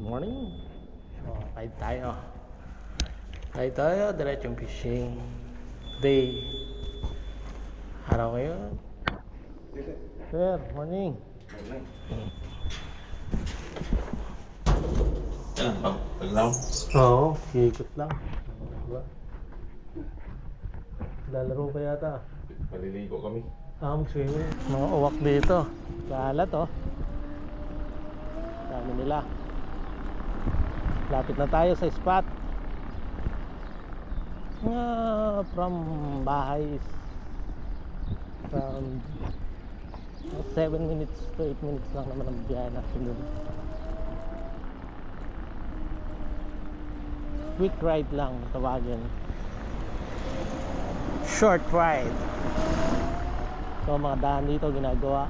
morning. Ride tayo. Ride tayo, diretsong fishing. Day. Araw ngayon. Sir, morning. Paglaw? Oo, ikot lang. Diba? Lalaro pa yata. Maliligo kami. Mag-swimming. Mga uwak dito. Kalat oh. Dami nila. Lapit na tayo sa spot. From bahay is from 7 minutes to 8 minutes lang naman ang biyahe natin dun. Quick ride lang tawagin. Short ride. So mga daan dito ginagawa.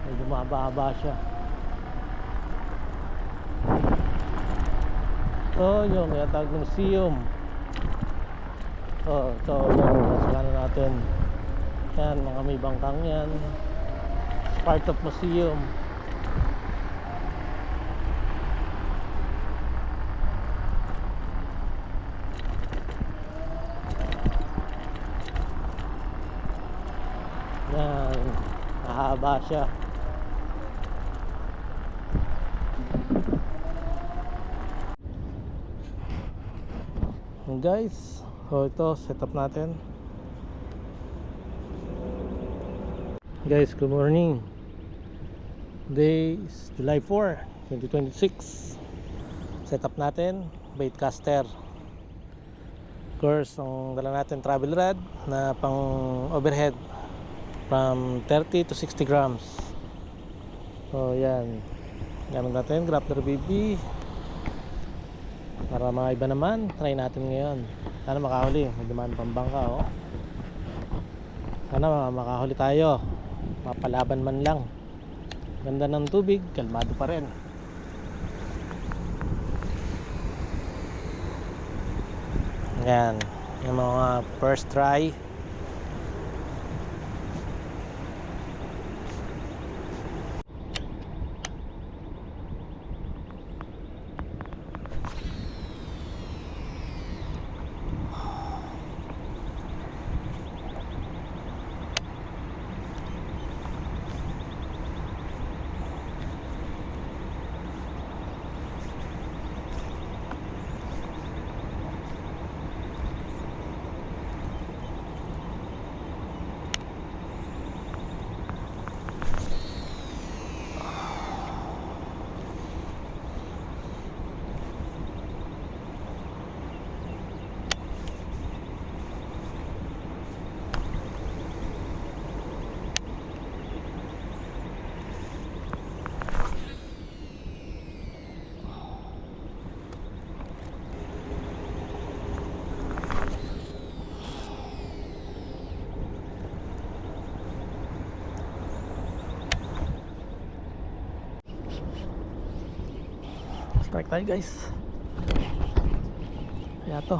Medyo mahaba-haba siya. So yung yatag ng museum. So yung kasalanan natin. Yan, mga may bangkang yan. It's part of museum. Yan, mahaba siya. Guys, so ito setup natin. Guys, good morning. Today is July 4, 2026. Setup natin, baitcaster. Of course, ang dala natin travel rod na pang overhead from 30 to 60 grams. So yan, gamit natin grappler BB para maiba naman. Try natin ngayon, sana makahuli. May dumaan pang bangka oh. Sana makahuli tayo, mapalaban man lang. Ganda ng tubig, kalmado pa rin. Yan, yung mga first try. Strike tayo guys. Kaya to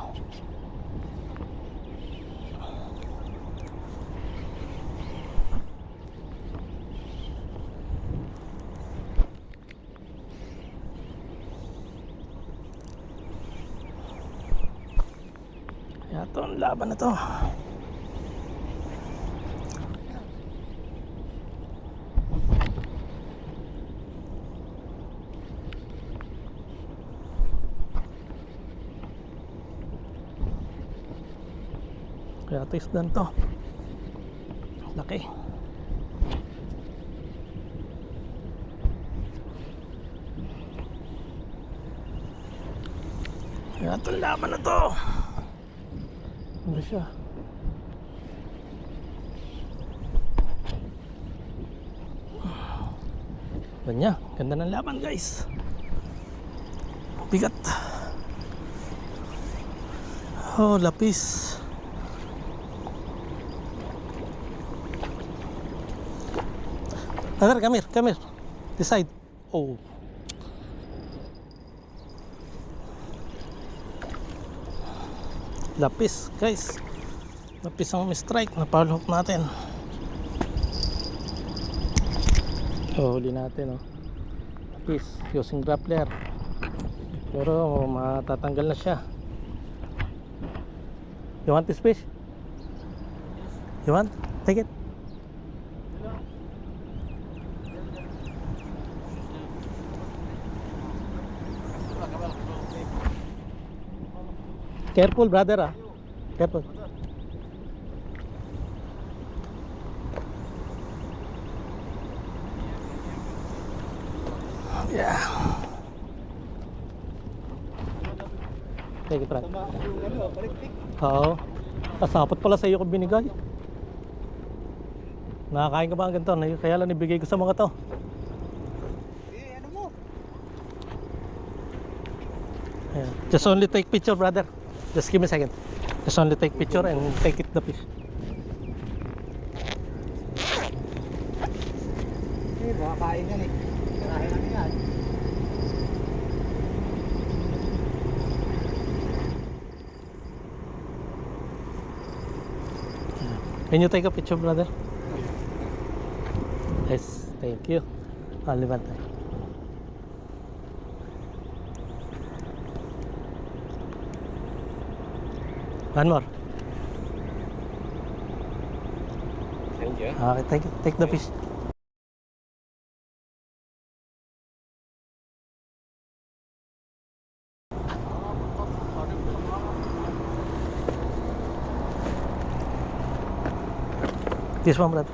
ang laban na to. Kaya ito isdan to. Laki. Kaya ito laban na to. Ano siya? Ganyan. Ganda ng laban guys. Bigat. Oh, lapis. Come here. This side. Oh. Lapis, guys. Lapis ang strike na follow up natin. Oh, huli natin oh. fish using grappler. Pero matatanggal na siya. You want this fish? You want? Take it. Careful, brother. Ah. Careful. Yeah. Take it, brother. Oo. Kasapot pala sa iyo ko binigay. Nakakain ka ba ang ganito? Kaya lang ibigay ko sa mga to. Ano mo? Ayan. Just only take picture, brother. Just give me a second. Just only take picture and take it the fish. Makakain yan eh. Karahin namin yan. Can you take a picture, brother? Yes, thank you. Only one time. One more. Thank you. Okay, take the fish. This one, brother.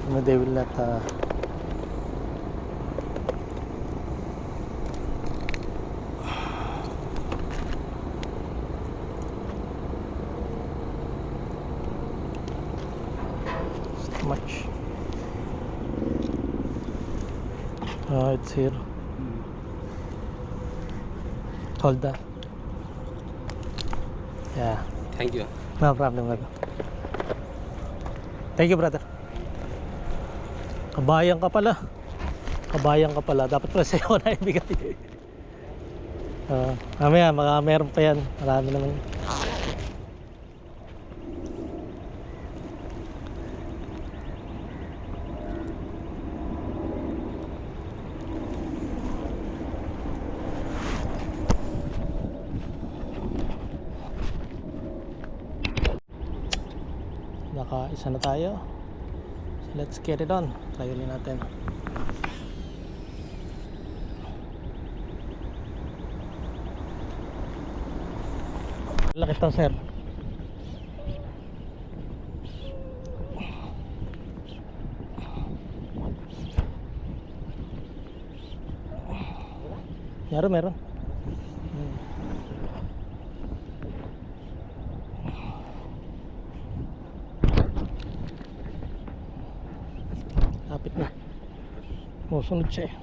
No, they will not. Much. It's here. Hold that. Yeah. Thank you. No problem, brother. Thank you, brother. Kabayan ka pala. Kabayan ka pala. Dapat pala sa'yo na ibigay. Mamaya, meron pa yan. Marami naman. Naka-isa na tayo. So let's get it on. Try ulit natin. Laki to, sir. Meron. Lapit na. Sunod siya eh.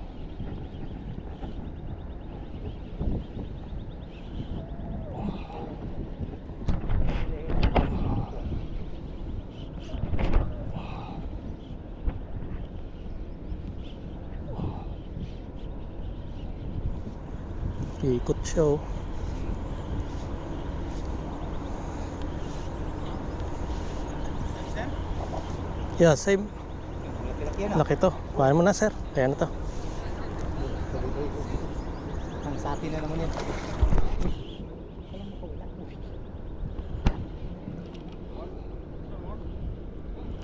Ikot siya oh. Yeah, same. Laki to. Kuhain mo na, sir. Kaya na to. Ang sapi na naman yan.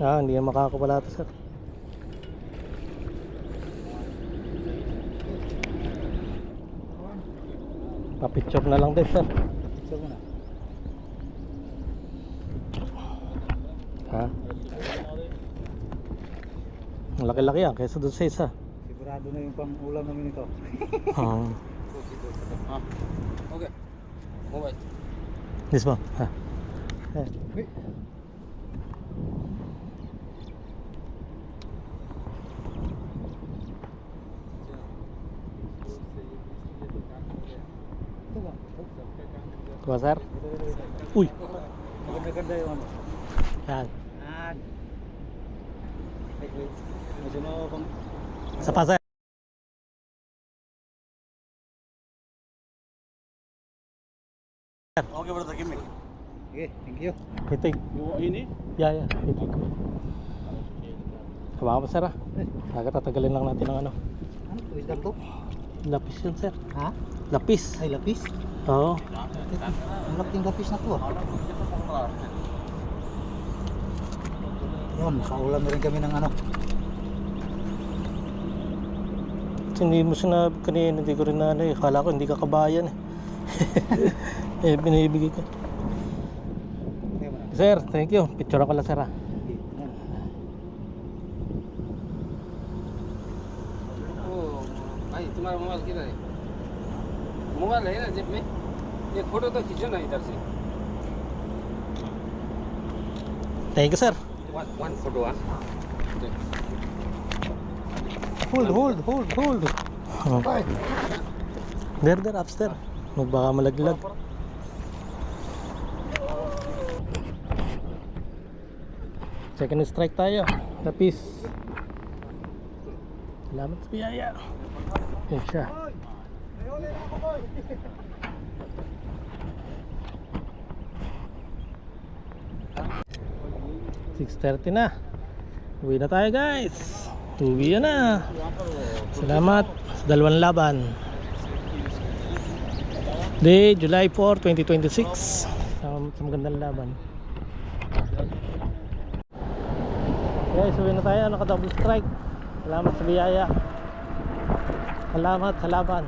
Hindi na makakapala to, sir. Pa-picture na lang din, sir. Picture mo na. Ha? Ang laki-laki yan kaysa doon sa isa. Sigurado na yung pang-ulam namin ito. Okay. Alright. This one. Ha. Wait. Kuha, sir. Uy. Maganda-ganda yung ano. Yan. Wait. Medyo na pang... Sa pa, sir. Okay, brother, give me. Okay, thank you. Hiting. You want ini? Yeah. Hiting. Kabawa mo, sir, ha. Tatagalin lang natin ang ano. Ano? Wisdom to? Lapis yan, sir. Ha? Lapis. Ay, lapis? Oo. Ang laking lapis na to ah. Yun, makaulam na rin kami ng ano. Hindi mo sinabi kanina, hindi ko rin na ano eh. Akala ko hindi ka kabayan eh. Eh, binibigay ko. Sir, thank you. Picture ako lang, sir, ah. ओ भाई तुम्हारा मोबाइल किधर है मोबाइल है ना जेब में ये फोटो तो खींचो ना इधर से Thank you, sir. One photo हाँ Hold. Oh. There, upstairs. Magbaka malaglag. Second strike tayo. Lapis. Salamat sa biyaya. Yan siya. 6:30 na. Uwi na tayo, guys. Uwi na. Salamat sa dalawang laban. Day, July 4, 2026. Sa magandang laban. Guys, uwi na tayo. Naka-double strike. Salamat sa biyaya. Salamat sa laban.